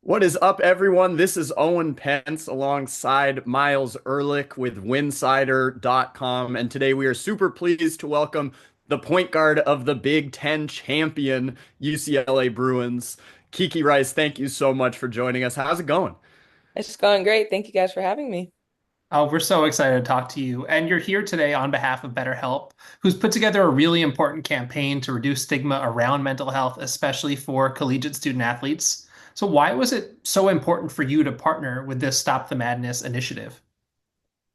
What is up, everyone? This is Owen Pence alongside Myles Ehrlich with Winsidr.com. And today we are super pleased to welcome the point guard of the Big Ten champion UCLA Bruins, Kiki Rice. Thank you so much for joining us. How's it going? It's going great. Thank you guys for having me. Oh, we're so excited to talk to you. And you're here today on behalf of BetterHelp, who's put together a really important campaign to reduce stigma around mental health, especially for collegiate student athletes. So, why was it so important for you to partner with this Stop the Madness initiative?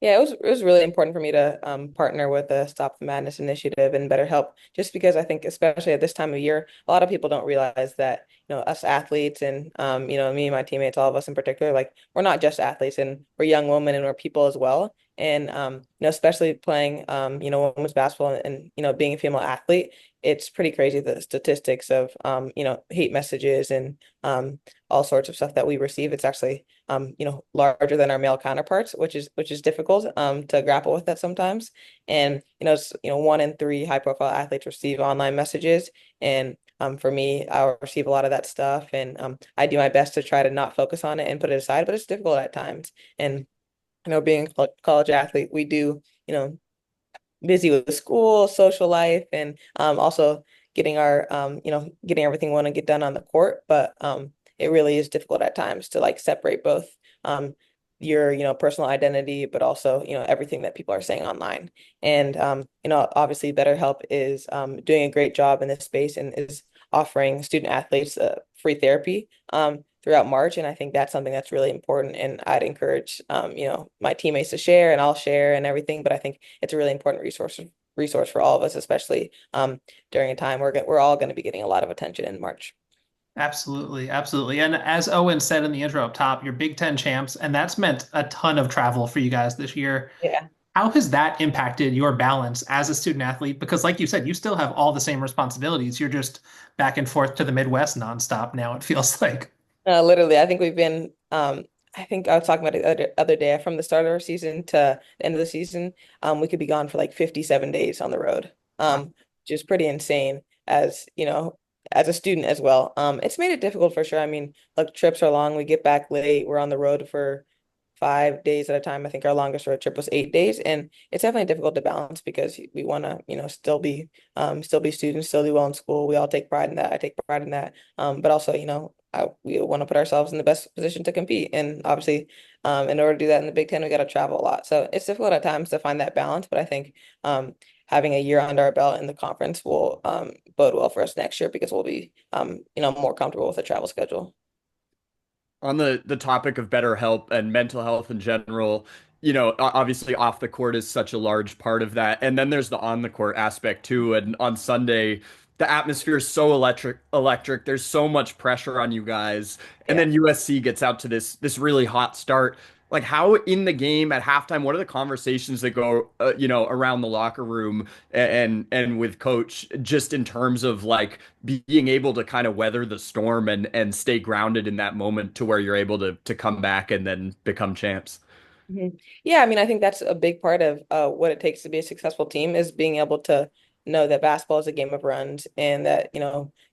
Yeah, it was really important for me to partner with the Stop the Madness initiative and BetterHelp, just because I think, especially at this time of year, a lot of people don't realize that, us athletes and me and my teammates, all of us in particular, like we're not just athletes and we're young women and we're people as well. And especially playing women's basketball and being a female athlete, it's pretty crazy the statistics of hate messages and all sorts of stuff that we receive. It's actually larger than our male counterparts, which is difficult to grapple with that sometimes. And it's 1 in 3 high-profile athletes receive online messages, and for me, I receive a lot of that stuff, and I do my best to try to not focus on it and put it aside, but it's difficult at times. And being a college athlete, we do busy with school, social life, and also getting our getting everything we want to get done on the court. But it really is difficult at times to like separate both your personal identity, but also everything that people are saying online. And obviously, BetterHelp is doing a great job in this space and is offering student athletes free therapy throughout March. And I think that's something that's really important. And I'd encourage, my teammates to share and I'll share and everything. But I think it's a really important resource for all of us, especially during a time where we're all going to be getting a lot of attention in March. Absolutely, absolutely. And as Owen said in the intro up top, you're Big Ten champs, and that's meant a ton of travel for you guys this year. Yeah. How has that impacted your balance as a student athlete? Because, like you said, you still have all the same responsibilities. You're just back and forth to the Midwest nonstop now, it feels like. Literally, I think we've been, I think I was talking about it the other day, from the start of our season to the end of the season, we could be gone for like 57 days on the road, which is pretty insane as, as a student as well. It's made it difficult for sure. I mean, like trips are long. We get back late. We're on the road for 5 days at a time. I think our longest road trip was 8 days, and it's definitely difficult to balance because we want to, still be students, still do well in school. We all take pride in that. I take pride in that. But also, we want to put ourselves in the best position to compete, and obviously, in order to do that in the Big Ten, we got to travel a lot. So it's difficult at times to find that balance. But I think having a year under our belt in the conference will bode well for us next year because we'll be more comfortable with the travel schedule. On the topic of better health and mental health in general, obviously off the court is such a large part of that. And then there's the on the court aspect too. And on Sunday, the atmosphere is so electric. There's so much pressure on you guys. And Yeah. then USC gets out to this really hot start. Like how in the game at halftime, what are the conversations that go around the locker room and with coach just in terms of like being able to kind of weather the storm and stay grounded in that moment to where you're able to come back and then become champs. Mhm. Yeah, I mean, I think that's a big part of what it takes to be a successful team is being able to know that basketball is a game of runs and that,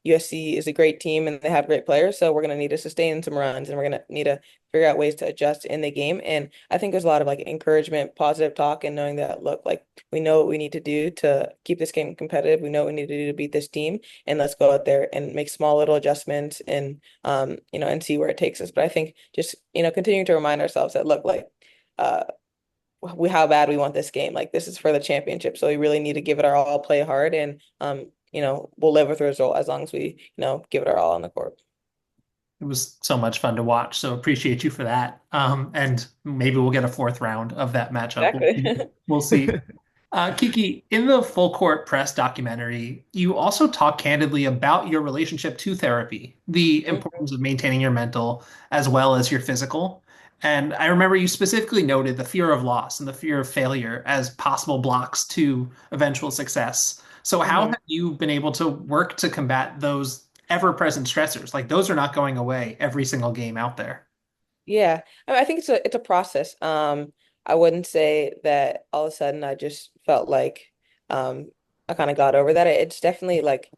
USC is a great team and they have great players. So we're going to need to sustain some runs and we're going to need to figure out ways to adjust in the game. And I think there's a lot of like encouragement, positive talk, and knowing that, look, like we know what we need to do to keep this game competitive. We know what we need to do to beat this team. And let's go out there and make small little adjustments and, and see where it takes us. But I think just, continuing to remind ourselves that, look, like, uh how bad we want this game. Like this is for the championship. So we really need to give it our all, play hard, and we'll live with the result as long as we, give it our all on the court. It was so much fun to watch, so appreciate you for that. And maybe we'll get a fourth round of that matchup. We'll Exactly. see. We'll see. Kiki, in the Full Court Press documentary, you also talk candidly about your relationship to therapy, the Mhm. importance of maintaining your mental as well as your physical. And I remember you specifically noted the fear of loss and the fear of failure as possible blocks to eventual success. So, how Mhm. have you been able to work to combat those ever-present stressors? Like, those are not going away every single game out there. Yeah. I mean, I think it's a process. I wouldn't say that all of a sudden I just felt like I kind of got over that. It's definitely like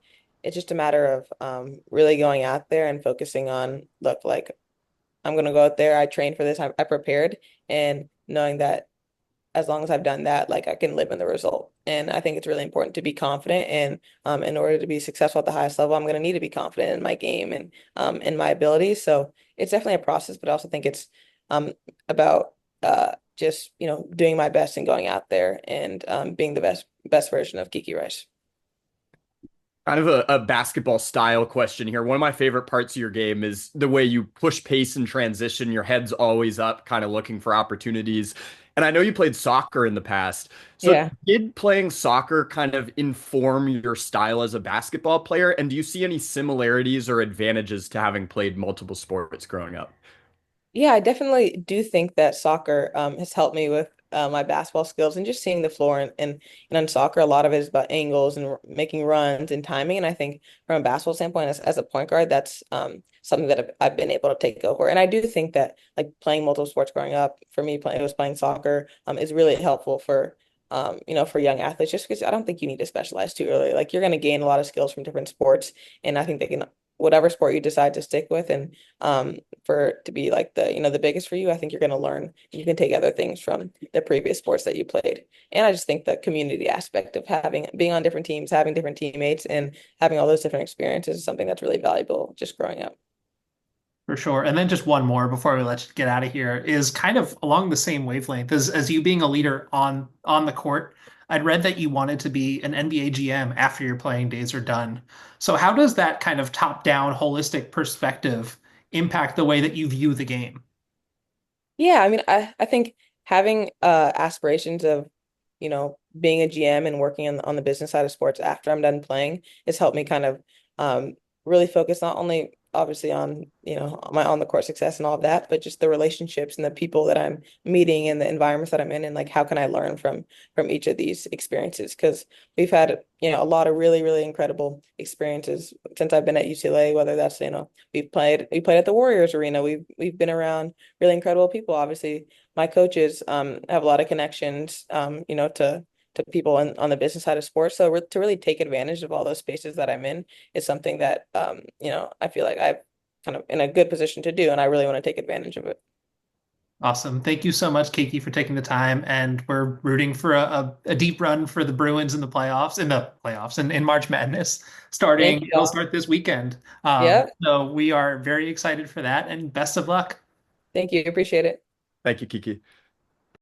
it's just a matter of really going out there and focusing on, look, like I'm gonna go out there. I trained for this. I prepared, and knowing that as long as I've done that, like I can live in the result. And I think it's really important to be confident. And in order to be successful at the highest level, I'm going to need to be confident in my game and in my abilities. So it's definitely a process, but I also think it's about just doing my best and going out there and being the best version of Kiki Rice. Kind of a basketball style question here. One of my favorite parts of your game is the way you push pace and transition. Your head's always up, kind of looking for opportunities. And I know you played soccer in the past. So Yeah. did playing soccer kind of inform your style as a basketball player? And do you see any similarities or advantages to having played multiple sports growing up? Yeah, I definitely do think that soccer has helped me with my basketball skills and just seeing the floor and in soccer a lot of it is about angles and making runs and timing, and I think from a basketball standpoint as a point guard that's something that I've been able to take over, and I do think that like playing multiple sports growing up for me playing it was playing soccer is really helpful for for young athletes just because I don't think you need to specialize too early. Like you're going to gain a lot of skills from different sports, and I think they can whatever sport you decide to stick with and for it to be like the biggest for you, I think you're going to learn. You can take other things from the previous sports that you played. And I just think the community aspect of being on different teams, having different teammates, and having all those different experiences is something that's really valuable just growing up. For sure. And then just one more before we let you get out of here is kind of along the same wavelength as you being a leader on the court. I'd read that you wanted to be an NBA GM after your playing days are done. So how does that kind of top-down holistic perspective impact the way that you view the game? Yeah, I mean, I think having aspirations of, being a GM and working on the business side of sports after I'm done playing has helped me kind of really focus not only obviously on, my on the court success and all of that, but just the relationships and the people that I'm meeting and the environments that I'm in and like how can I learn from each of these experiences? Because we've had, a lot of really, really incredible experiences since I've been at UCLA, whether that's, we played at the Warriors arena. We've been around really incredible people. Obviously, my coaches have a lot of connections, to people on the business side of sports. So to really take advantage of all those spaces that I'm in is something that I feel like I'm kind of in a good position to do, and I really want to take advantage of it. Awesome. Thank you so much, Kiki, for taking the time. And we're rooting for a deep run for the Bruins in the playoffs and in March Madness Thank starting. you It'll all. start this weekend. Yeah, So we are very excited for that and best of luck. thank you. Appreciate it. Thank you, Kiki.